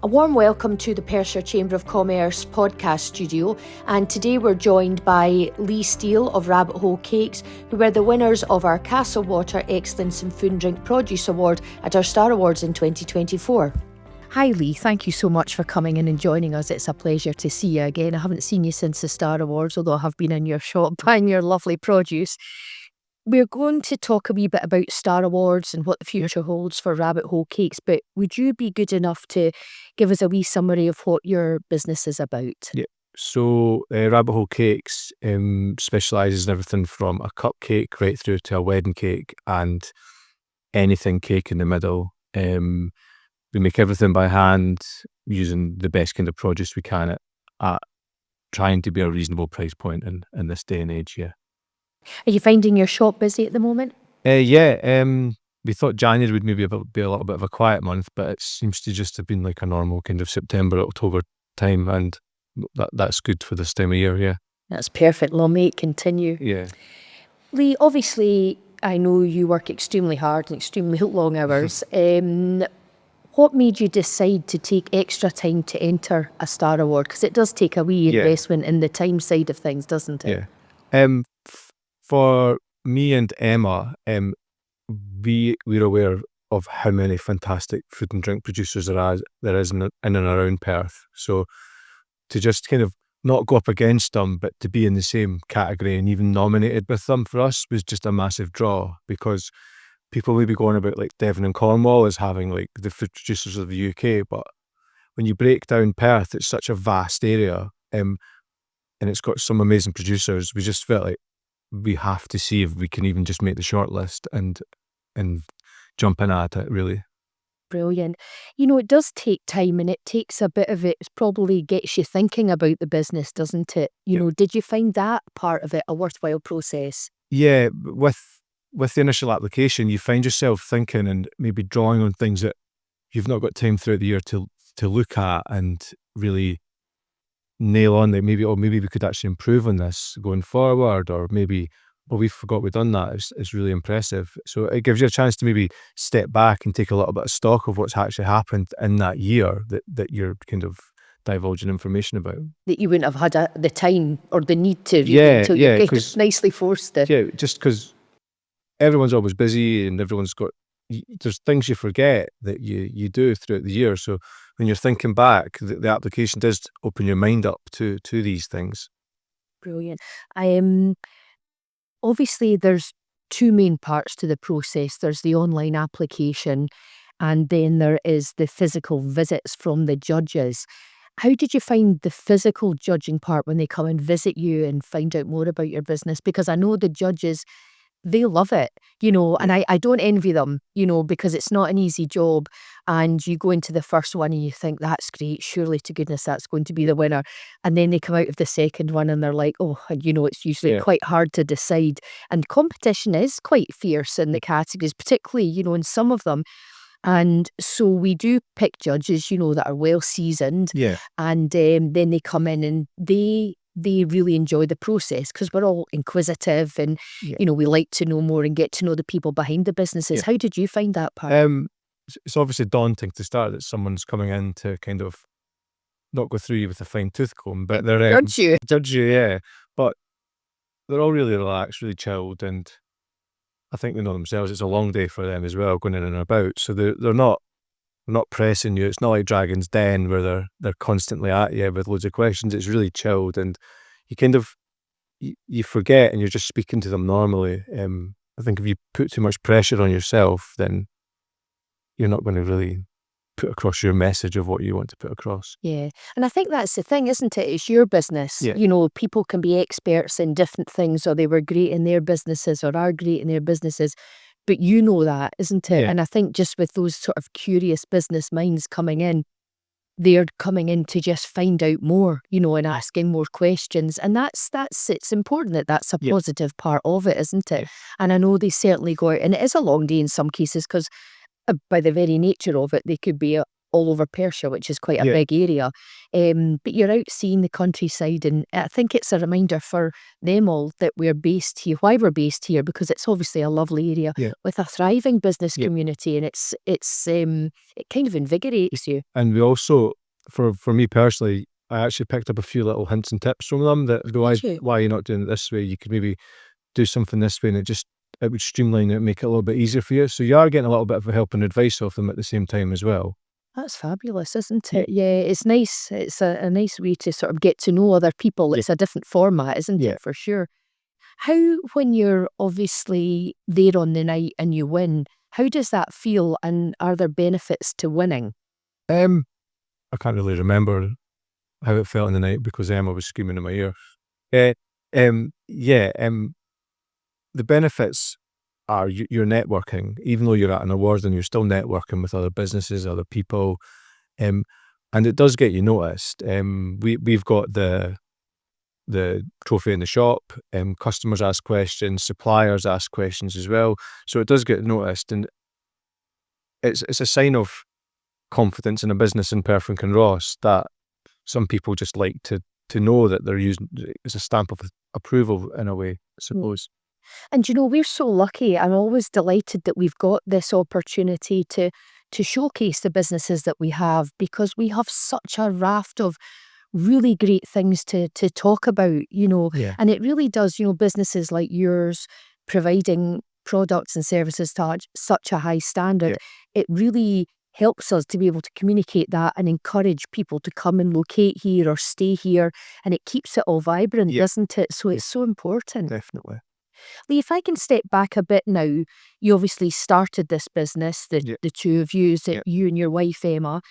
A warm welcome to the Perthshire Chamber of Commerce podcast studio, and today we're joined by Lee Steele of Rabbit Hole Cakes, who were the winners of our Castle Water Excellence in Food and Drink Produce Award at our Star Awards in 2024. Hi Lee, thank you so much for coming in and joining us. It's a pleasure to see you again. I haven't seen you since the Star Awards, although I have been in your shop buying your lovely produce. We're going to talk a wee bit about Star Awards and what the future holds for Rabbit Hole Cakes, but would you be good enough to give us a wee summary of what your business is about? Yeah. So Rabbit Hole Cakes specialises in everything from a cupcake right through to a wedding cake and anything cake in the middle. We make everything by hand using the best kind of produce we can at trying to be a reasonable price point in this day and age, yeah. Are you finding your shop busy at the moment? We thought January would maybe be a little bit of a quiet month, but it seems to just have been like a normal kind of September, October time, and that's good for this time of year, yeah. That's perfect. Long may it continue. Yeah. Lee, obviously, I know you work extremely hard and extremely long hours. What made you decide to take extra time to enter a Star Award? Because it does take a wee investment in the time side of things, doesn't it? Yeah. For me and Emma, we're aware of how many fantastic food and drink producers there is in and around Perth. So to just kind of not go up against them, but to be in the same category and even nominated with them for us was just a massive draw, because people may be going about like Devon and Cornwall as having like the food producers of the UK, but when you break down Perth, it's such a vast area, and it's got some amazing producers. We just felt like we have to see if we can even just make the shortlist and jump in at it, really. Brilliant. You know, it does take time, and it takes a bit of it. It probably gets you thinking about the business, doesn't it? You know, did you find that part of it a worthwhile process? Yeah, with the initial application, you find yourself thinking and maybe drawing on things that you've not got time throughout the year to look at and really nail on that maybe we could actually improve on this going forward, or maybe, well, we forgot we'd done that. It's really impressive. So it gives you a chance to maybe step back and take a little bit of stock of what's actually happened in that year that you're kind of divulging information about. That you wouldn't have had the time or the need to read until you're kind of nicely forced to. Yeah, just because everyone's always busy and there's things you forget that you do throughout the year. So when you're thinking back, the application does open your mind up to these things. Brilliant. Obviously, there's two main parts to the process. There's the online application, and then there is the physical visits from the judges. How did you find the physical judging part when they come and visit you and find out more about your business? Because I know the judges, they love it, you know, and I don't envy them, you know, because it's not an easy job, and you go into the first one and you think, that's great, surely to goodness that's going to be the winner. And then they come out of the second one and they're like, oh, and you know, it's usually quite hard to decide. And competition is quite fierce in the categories, particularly, you know, in some of them. And so we do pick judges, you know, that are well seasoned. Yeah. And then they come in and they really enjoy the process, because we're all inquisitive and, you know, we like to know more and get to know the people behind the businesses. How did you find that part? It's obviously daunting to start that someone's coming in to kind of not go through you with a fine tooth comb, but they're judge you, yeah. But they're all really relaxed, really chilled, and I think they know themselves. It's a long day for them as well, going in and about. So they're not pressing you. It's not like Dragon's Den where they're constantly at you with loads of questions. It's really chilled, and you kind of you forget and you're just speaking to them normally. I think if you put too much pressure on yourself, then you're not going to really put across your message of what you want to put across. Yeah. And I think that's the thing, isn't it? It's your business. Yeah. You know, people can be experts in different things, or they were great in their businesses or are great in their businesses. But you know that, isn't it? Yeah. And I think just with those sort of curious business minds coming in, they're coming in to just find out more, you know, and asking more questions. And it's important that's a positive part of it, isn't it? Yeah. And I know they certainly go out, and it is a long day in some cases, because by the very nature of it, they could be all over Perthshire, which is quite a Yeah. big area. But you're out seeing the countryside, and I think it's a reminder for them all that we're based here, why we're based here, because it's obviously a lovely area Yeah. with a thriving business Yeah. community, and it kind of invigorates you. And we also, for me personally, I actually picked up a few little hints and tips from them that Did you? why you're not doing it this way. You could maybe do something this way, and it would streamline it, make it a little bit easier for you. So you are getting a little bit of help and advice off them at the same time as well. That's fabulous, isn't Yeah. it? Yeah, it's nice. It's a nice way to sort of get to know other people. Yeah. It's a different format, isn't Yeah. it, for sure? How, when you're obviously there on the night and you win, how does that feel, and are there benefits to winning? I can't really remember how it felt in the night because Emma was screaming in my ear. Yeah, the benefits are you're networking, even though you're at an award and you're still networking with other businesses, other people, and it does get you noticed. We've got the trophy in the shop, customers ask questions, suppliers ask questions as well, so it does get noticed, and it's a sign of confidence in a business in Perth and Kinross that some people just like to know that they're using, it's a stamp of approval in a way, I suppose. And we're so lucky. I'm always delighted that we've got this opportunity to showcase the businesses that we have, because we have such a raft of really great things to talk about, Yeah. and it really does, businesses like yours providing products and services to such a high standard. It really helps us to be able to communicate that and encourage people to come and locate here or stay here, and it keeps it all vibrant, Yeah. doesn't it? So it's so important. Definitely. Lee, if I can step back a bit now, you obviously started this business, Yeah. the two of you, Yeah. you and your wife, Emma.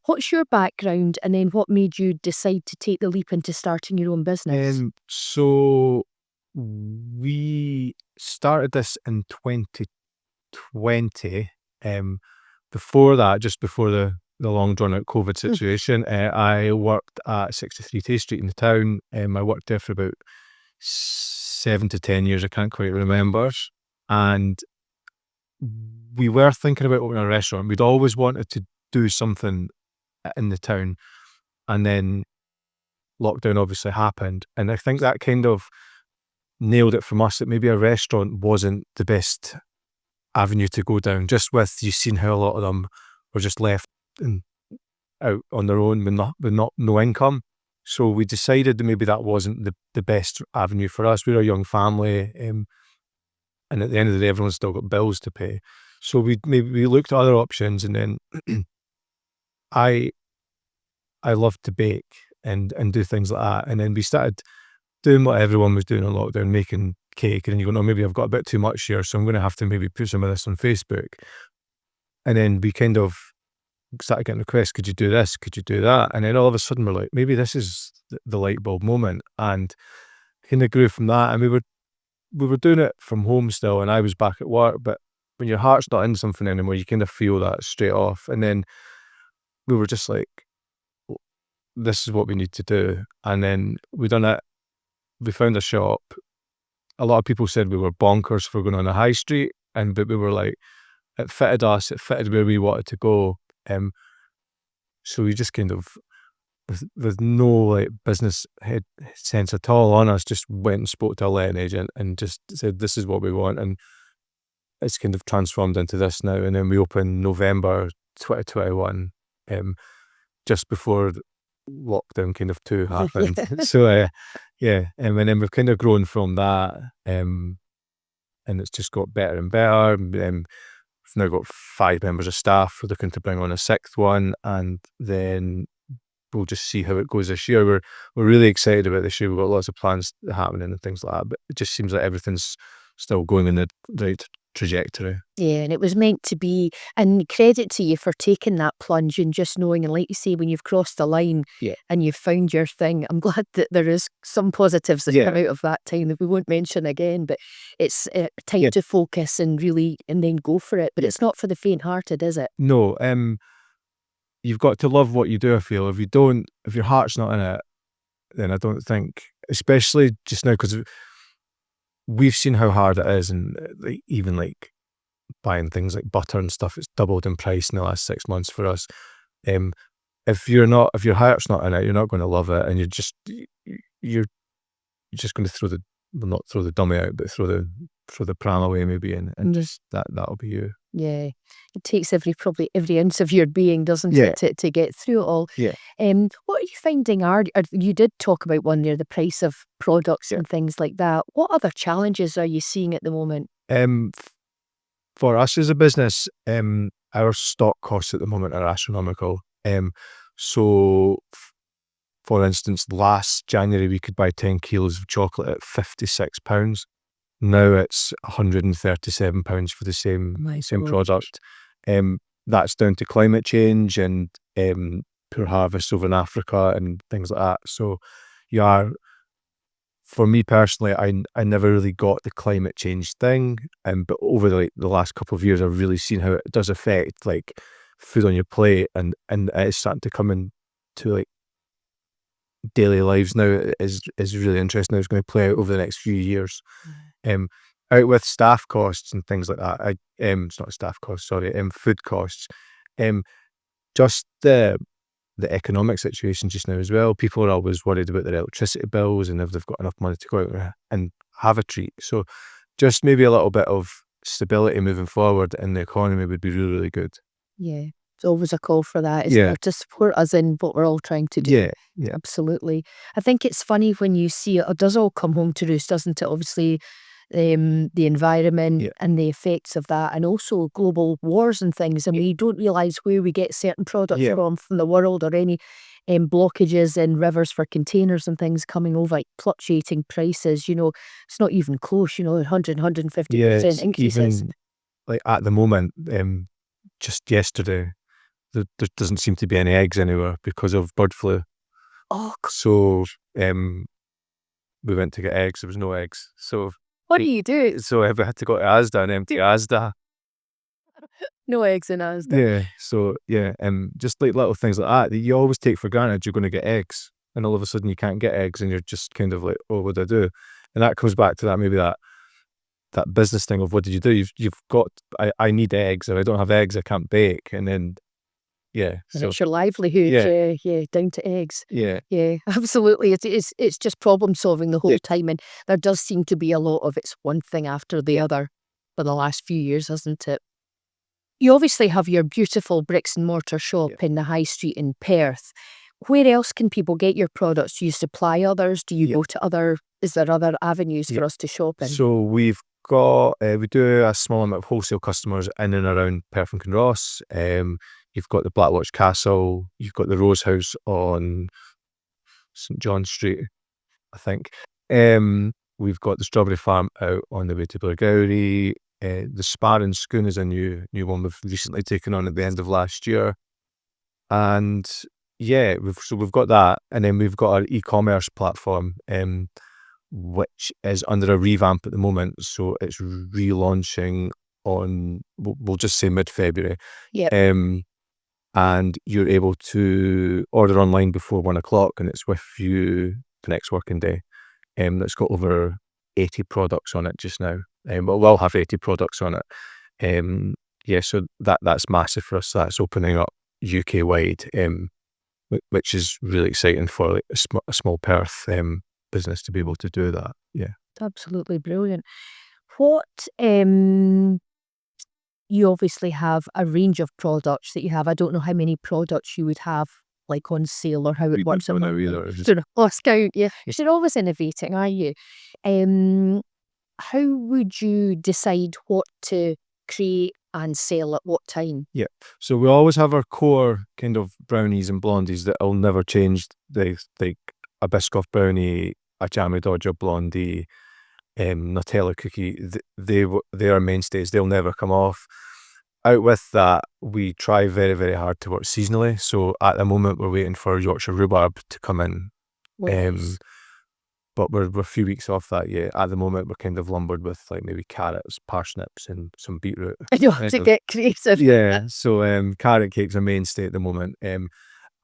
What's your background, and then what made you decide to take the leap into starting your own business? So we started this in 2020. Before that, just before the long drawn out COVID situation, I worked at 63 Tay Street in the town. I worked there for about 7 to 10 years, I can't quite remember. And we were thinking about opening a restaurant. We'd always wanted to do something in the town, and then lockdown obviously happened, and I think that kind of nailed it from us that maybe a restaurant wasn't the best avenue to go down, just with you've seen how a lot of them were just left out on their own with no income. So we decided that maybe that wasn't the best avenue for us. We're a young family, and at the end of the day, everyone's still got bills to pay. So we looked at other options, and then I love to bake and do things like that, and then we started doing what everyone was doing in lockdown, making cake, and then you go, no, maybe I've got a bit too much here, so I'm going to have to maybe put some of this on Facebook. And then we kind of started getting requests, could you do this, could you do that? And then all of a sudden we're like, maybe this is the light bulb moment, and kind of grew from that. And we were doing it from home still, and I was back at work, but when your heart's not in something anymore, you kind of feel that straight off. And then we were just like, this is what we need to do. And then we done it. We found a shop. A lot of people said we were bonkers for going on the high street, but we were like, it fitted us, it fitted where we wanted to go. So we just kind of, with no like business head sense at all on us, just went and spoke to a letting agent and just said, this is what we want. And it's kind of transformed into this now. And then we opened November 2021, just before lockdown kind of 2 happened. So yeah, and then we've kind of grown from that, and it's just got better and better. We've now got 5 members of staff. We're looking to bring on a 6th one, and then we'll just see how it goes this year. We're really excited about this year. We've got lots of plans happening and things like that, but it just seems like everything's still going in the right trajectory. Yeah, and it was meant to be. And credit to you for taking that plunge and just knowing, and like you say, when you've crossed the line and you've found your thing, I'm glad that there is some positives that come out of that time that we won't mention again, but it's time to focus and really, and then go for it. But it's not for the faint-hearted, is it? No, you've got to love what you do, I feel. If you don't, if your heart's not in it, then I don't think, especially just now, because we've seen how hard it is, and even like buying things like butter and stuff. It's doubled in price in the last 6 months for us. If your heart's not in it, you're not going to love it, and you're just going to not throw the dummy out, but throw the pram away maybe, and just that'll be you. Yeah, it takes probably every ounce of your being, doesn't Yeah. it, to get through it all. Yeah. What are you finding you did talk about one there, the price of products and things like that. What other challenges are you seeing at the moment? For us as a business, our stock costs at the moment are astronomical. So for instance, last January we could buy 10 kilos of chocolate at £56. Now it's £137 for the same product. That's down to climate change and poor harvests over in Africa and things like that. So for me personally, I never really got the climate change thing, but over the last couple of years, I've really seen how it does affect like food on your plate, and it's starting to come into like daily lives now. Is really interesting. It's going to play out over the next few years. Out with staff costs and things like that. It's not staff costs, sorry. Food costs. Just the economic situation just now as well. People are always worried about their electricity bills and if they've got enough money to go out and have a treat. So just maybe a little bit of stability moving forward in the economy would be really, really good. Yeah, it's always a call for that, isn't it? To support us in what we're all trying to do. Yeah. Absolutely. I think it's funny when you see it does all come home to roost, doesn't it? Obviously, the environment and the effects of that, and also global wars and things. And we don't realise where we get certain products from the world, or any blockages in rivers for containers and things coming over, like fluctuating prices. It's not even close. 100, 150% increases. Even like at the moment, just yesterday, there doesn't seem to be any eggs anywhere because of bird flu. Oh, so we went to get eggs. There was no eggs. So what do you do? So we had to go to Asda and empty Asda. No eggs in Asda. Yeah. So just like little things like that you always take for granted you're going to get eggs, and all of a sudden you can't get eggs, and you're just kind of like, oh, what do I do? And that comes back to that business thing of what did you do? You've got I need eggs. If I don't have eggs, I can't bake. And then and it's your livelihood. Down to eggs. Yeah, absolutely. It's just problem solving the whole time, and there does seem to be a lot of it's one thing after the other for the last few years, hasn't it? You obviously have your beautiful bricks and mortar shop in the high street in Perth. Where else can people get your products? Do you supply others? Do you go to is there other avenues for us to shop in? So we've got we do a small amount of wholesale customers in and around Perth and Kinross. You've got the Blackwatch Castle, you've got the Rose House on St John Street, I think. We've got the Strawberry Farm out on the way to Blairgowrie. The Spar and Schoon is a new one we've recently taken on at the end of last year. And we've got that, and then we've got our e-commerce platform, which is under a revamp at the moment. So it's relaunching on, we'll just say mid-February. And you're able to order online before 1 o'clock, and it's with you the next working day. That's got over 80 products on it just now. But we'll have 80 products on it. So that's massive for us. That's opening up UK wide, which is really exciting for like a small Perth business to be able to do that. Yeah, absolutely brilliant. What you obviously have a range of products that you have. I don't know how many products you would have like on sale or how it works. I don't know either. Lost count. You're always innovating, are you? How would you decide what to create and sell at what time? Yeah, so we always have our core kind of brownies and blondies that will never change. Like a Biscoff brownie, a Jammy Dodger blondie, Nutella cookie. They are mainstays. They'll never come off. Out with that, we try very, very hard to work seasonally. So at the moment, we're waiting for Yorkshire rhubarb to come in. Nice. But we're a few weeks off that. At the moment, we're kind of lumbered with like maybe carrots, parsnips, and some beetroot. You have to get creative. So carrot cake's a mainstay at the moment.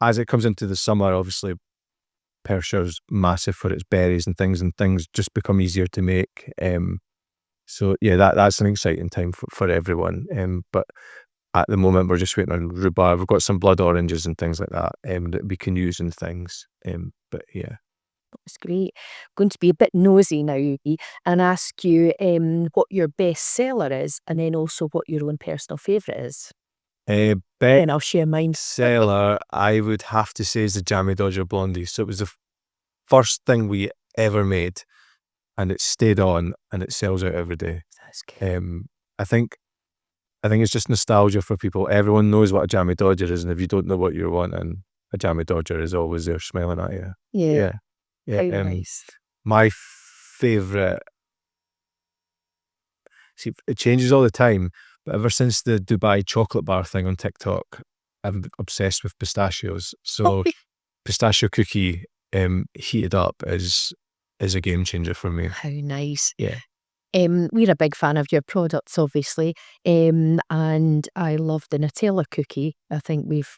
As it comes into the summer, obviously, Perthshire's massive for its berries and things just become easier to make. So yeah, that's an exciting time for everyone. But at the moment, we're just waiting on rhubarb. We've got some blood oranges and things like that that we can use in things. But yeah, It's great. Going to be a bit nosy now and ask you what your best seller is, and then also what your own personal favourite is. best Then I'll share mine. seller I would have to say is the Jammy Dodger Blondie. So it was the first thing we ever made, and it stayed on, and it sells out every day. That's good. I think it's just nostalgia for people. Everyone knows what a Jammy Dodger is, and if you don't know what you're wanting, a Jammy Dodger is always there smiling at you. Yeah. Yeah. How nice. My favorite. See, it changes all the time, but ever since the Dubai chocolate bar thing on TikTok, I'm obsessed with pistachios. So pistachio cookie heated up is a game changer for me. How nice. Yeah. We're a big fan of your products, obviously, and I love the Nutella cookie. I think we've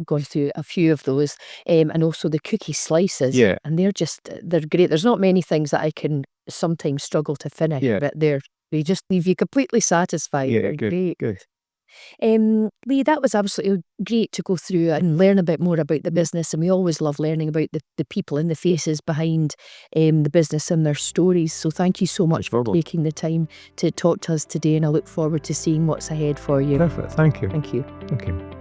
gone through a few of those, and also the cookie slices. Yeah. And they're great. There's not many things that I can sometimes struggle to finish, Yeah. but they just leave you completely satisfied. Yeah, They're good, great. good. Lee, that was absolutely great to go through and learn a bit more about the business, and we always love learning about the people and the faces behind the business and their stories. So thank you so much for taking the time to talk to us today, and I look forward to seeing what's ahead for you. Perfect. Thank you. Thank you. Thank you.